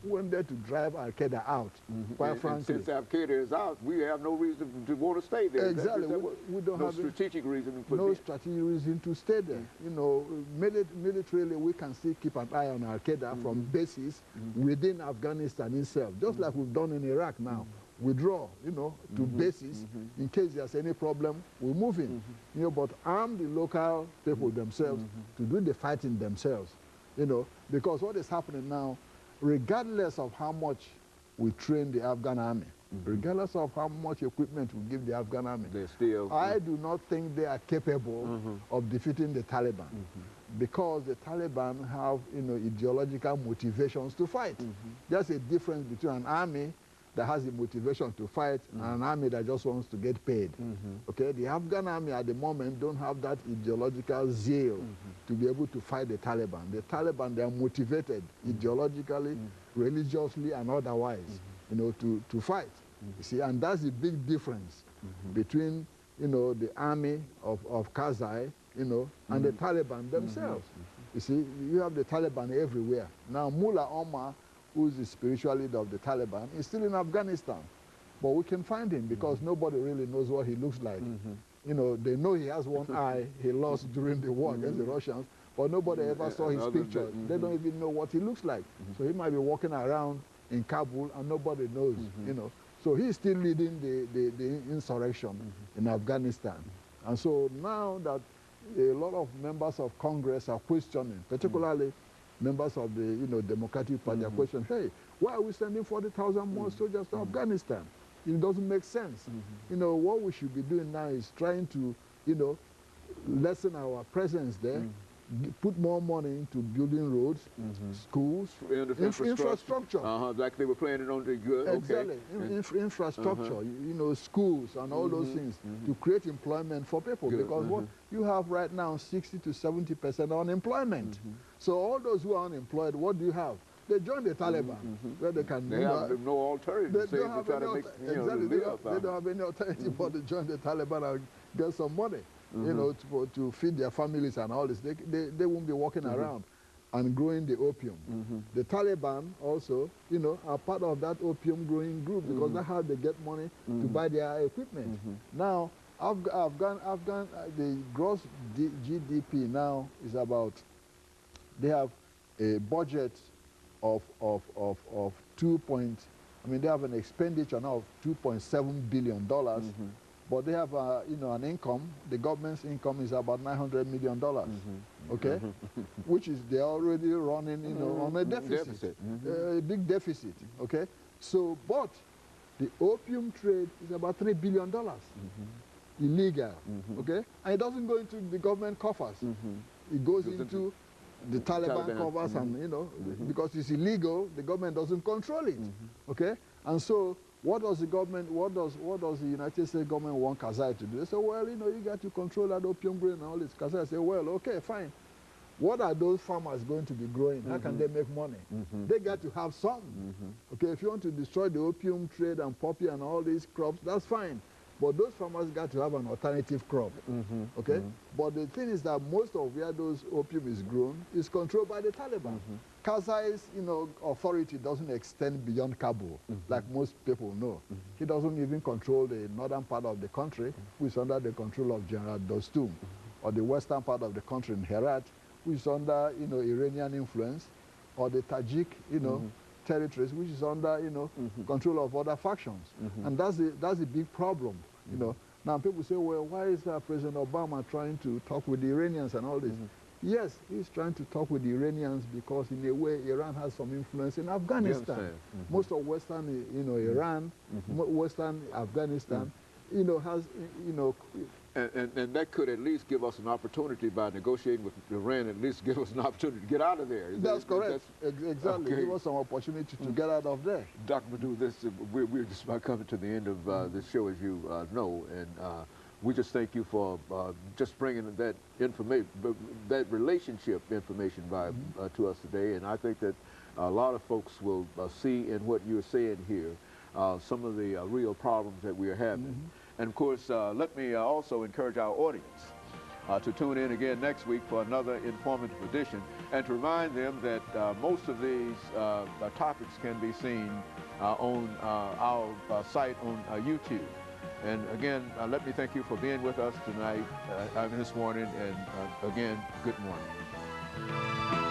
Who went there to drive Al-Qaeda out, quite frankly. And since Al-Qaeda is out, we have no reason to want to stay there. Exactly. We don't no have strategic reason. No strategic reason to stay there. You know, militarily, we can still keep an eye on Al-Qaeda from bases within Afghanistan itself, just like we've done in Iraq now. Withdraw, you know, to bases in case there's any problem. We move in, you know, but arm the local people themselves to do the fighting themselves, you know, because what is happening now, regardless of how much we train the Afghan army, regardless of how much equipment we give the Afghan army, I do not think they are capable of defeating the Taliban, because the Taliban have, you know, ideological motivations to fight. There's a difference between an army that has the motivation to fight and an army that just wants to get paid. Okay, the Afghan army at the moment don't have that ideological zeal to be able to fight the Taliban. The Taliban, they are motivated ideologically, religiously, and otherwise, you know, to fight. You see, and that's the big difference between, you know, the army of Karzai, you know, and the Taliban themselves. You see, you have the Taliban everywhere. Now, Mullah Omar, who's the spiritual leader of the Taliban, is still in Afghanistan. But we can find him because nobody really knows what he looks like. You know, they know he has one eye he lost during the war against the Russians, but nobody ever saw his picture. They don't even know what he looks like. So he might be walking around in Kabul and nobody knows, you know. So he's still leading the insurrection in Afghanistan. And so now that a lot of members of Congress are questioning, particularly members of the, you know, Democratic Party are questioning, hey, why are we sending 40,000 more soldiers to Afghanistan? It doesn't make sense. You know, what we should be doing now is trying to, you know, lessen our presence there, put more money into building roads, schools, infrastructure. Like they were planning on the good. Exactly. Infrastructure, you know, schools and all those things to create employment for people. Because what you have right now, 60 to 70% unemployment. So all those who are unemployed, what do you have? They join the Taliban, where they can. They have no alternative. They don't have any alternative but to join the Taliban and get some money, you know, to feed their families and all this. They won't be walking around and growing the opium. The Taliban also, you know, are part of that opium growing group because that's how they get money to buy their equipment. Now, the gross GDP now is about, they have a budget of they have an expenditure now of $2.7 billion, but they have, you know, an income, the government's income is about $900 million, okay, which is, they're already running, you know, on a deficit. A big deficit, okay. So, but the opium trade is about $3 billion, illegal, okay, and it doesn't go into the government coffers. It goes into the Taliban covers, and, you know, because it's illegal, the government doesn't control it, okay? And so what does the government, what does the United States government want Karzai to do? They say, well, you know, you got to control that opium growing and all this. Karzai say, well, okay, fine. What are those farmers going to be growing? How can they make money? They got to have some. Okay, if you want to destroy the opium trade and poppy and all these crops, that's fine. But those farmers got to have an alternative crop, okay? But the thing is that most of where those opium is grown is controlled by the Taliban. Karzai's, you know, authority doesn't extend beyond Kabul, like most people know. He doesn't even control the northern part of the country, which is under the control of General Dostum, or the western part of the country in Herat, which is under, you know, Iranian influence, or the Tajik, you know, territories, which is under, you know, control of other factions. And that's a big problem, you know. Now people say, well, why is President Obama trying to talk with the Iranians and all this? Yes, he's trying to talk with the Iranians because in a way Iran has some influence in Afghanistan. Most of Western, you know, Iran, Western Afghanistan, you know, has, you know, and that could at least give us an opportunity by negotiating with Iran, at least give us an opportunity to get out of there. That's correct. Exactly. Okay. Give us some opportunity to get out of there. Dr. Madu, we're just about coming to the end of this show, as you know, and we just thank you for just bringing that information, that relationship information to us today. And I think that a lot of folks will see in what you're saying here some of the real problems that we are having. And of course, let me also encourage our audience to tune in again next week for another informative edition, and to remind them that most of these topics can be seen on our site on YouTube. And again, let me thank you for being with us tonight, this morning, and again, good morning.